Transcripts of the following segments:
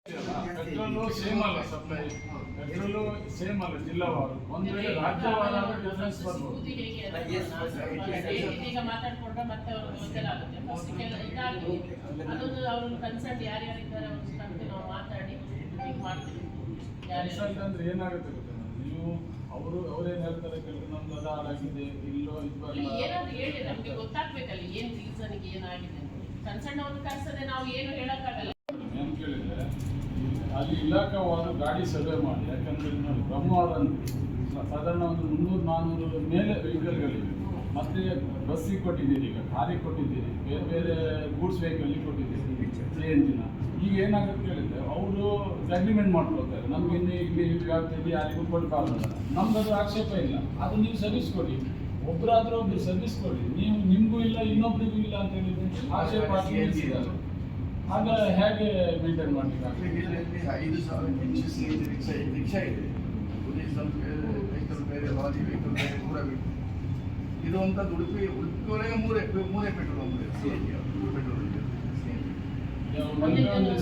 Petrol same ಅಲ್ಲ supply, petrol same ಅಲ್ಲ ಜಿಲ್ಲಾವಾರು. ಒಂದು ವೇಳೆ ರಾಜ್ಯವಾರ ಡಿಫರೆನ್ಸ್ ಬರ್ಬೋದು. ಈಗ ಮಾತಾಡ್ಕೊಂಡ್ರೆ ಮತ್ತೆ ಅವ್ರಿಗೆ ಗೊಂದಲ ಆಗುತ್ತೆ. ಫಸ್ಟ್ ಇದಾಗಲಿ ಅದೊಂದು ಅವ್ರನ್ನ ಕನ್ಸಲ್ಟ್ ಯಾರ್ಯಾರಿದ್ದಾರೆ ಅವ್ರ ನಾವು ಮಾತಾಡಿ ಮಾಡ್ತೀವಿ. ಕನ್ಸಲ್ಟ್ ಅಂದ್ರೆ ಏನಾಗುತ್ತೆ ಗೊತ್ತಾ, ನೀವು ಅವ್ರೇನು ಹೇಳ್ತಾರೆ ಕೇಳಿದ್ರೆ ನಮ್ದು ಅದು ಹಾಳಾಗಿದೆ ಇಲ್ಲೋ ಇದು ಏನಾದ್ರು ಹೇಳಿ ನಮ್ಗೆ ಗೊತ್ತಾಗ್ಬೇಕಲ್ಲ ಏನ್ ರೀಸನ್ಗೆ ಏನಾಗಿದೆ. ಕನ್ಸಲ್ಟ್ ಅವ್ರನ್ನ ಕಳ್ಸದೆ ನಾವು ಏನು ಹೇಳಕ್ಕಾಗಲ್ಲ. ಏನು ಕೇಳಿದ್ರೆ ಅಲ್ಲಿ ಇಲಾಖಾವಾರು ಗಾಡಿ ಸರ್ವೆ ಮಾಡಿ, ಯಾಕಂದ್ರೆ ನೋಡಿ ಬ್ರಹ್ಮವಾರ ಅಂತ ಸಾಧಾರಣ ಒಂದು 300-400 ಮೇಲೆ ವೆಹಿಕಲ್ಗಳಿವೆ. ಮತ್ತೆ ಬಸ್ಸಿಗೆ ಕೊಟ್ಟಿದ್ದೀರಿ, ಈಗ ಕಾರಿಗೆ ಕೊಟ್ಟಿದ್ದೀರಿ, ಬೇರೆ ಬೇರೆ ಗೂಡ್ಸ್ ವೆಹಿಕಲ್ಗೆ ಕೊಟ್ಟಿದ್ದೀರಿ CNG-ನ. ಈಗ ಏನಾಗುತ್ತೆ ಕೇಳಿದ್ರೆ ಅವರು ಅಗ್ರಿಮೆಂಟ್ ಮಾಡ್ಕೊಳ್ತಾರೆ, ನಮ್ಗೆ ಇಲ್ಲಿ ಆಗ್ತಿದೆ ಯಾರಿಗೂ ಕೊಡಬಾರ್ದು. ನಮ್ದು ಅದು ಆಕ್ಷೇಪ ಇಲ್ಲ, ಅದು ನೀವು ಸರ್ವಿಸ್ ಕೊಡಿ. ಒಬ್ಬರಾದ್ರೂ ಒಬ್ರು ಸರ್ವಿಸ್ ಕೊಡಿ. ನೀವು ನಿಮಗೂ ಇಲ್ಲ ಇನ್ನೊಬ್ರಿಗೂ ಇಲ್ಲ ಅಂತ ಹೇಳಿದ್ರೆ ಆಕ್ಷೇಪ ಹಾಕಿ ನಿಲ್ಲಿಸಿದ್ದಾರೆ. ಆಗ ಹೇಗೆ ಮೇಂಟೈನ್ ಮಾಡಲಿಕ್ಕೆ 5,000 ರಿಕ್ಷಾ ಇದೆ. ವೆಹಿಕಲ್ ಬೇರೆ, ಲಾರಿ ವೆಹಿಕಲ್ ಬೇರೆ ಕೂಡ ಬೇಕು. ಇದು ಅಂತ ಉಡುಪಿವರೆಗೆ ಮೂರೇ ಪೆಟ್ರೋಲ್ ಪೆಟ್ರೋಲ್ ಇದೆ.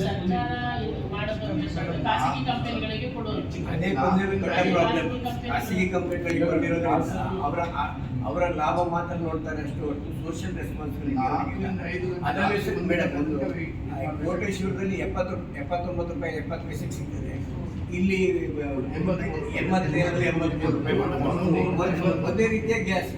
ಸರ್ಕಾರ ಖಾಸಗಿ ಕಂಪನಿಗಳಿಗೆ ಕೊಡೋದು. ಅದೇ ಖಾಸಗಿ ಕಂಪನಿಗಳಿಗೆ ಕೊಟ್ಟಿರೋದ್ರಿಂದ ಅವರ ಲಾಭ ಮಾತ್ರ ನೋಡ್ತಾರೆ ಅಷ್ಟು, ಹೊರತು ಸೋಷಿಯಲ್ ರೆಸ್ಪಾನ್ಸಿಬಿಲಿಟಿ ಅದರಲ್ಲಿ ಮೇಡಮ್ ಒಂದು ಕೋಟೇಶ್ವರದಲ್ಲಿ 79 ರೂಪಾಯಿ 70 ಪೈಸೆಗೆ ಸಿಗ್ತದೆ. ಇಲ್ಲಿ 85-83 ರೂಪಾಯಿ ಒಂದೇ ರೀತಿಯ ಗ್ಯಾಸ್.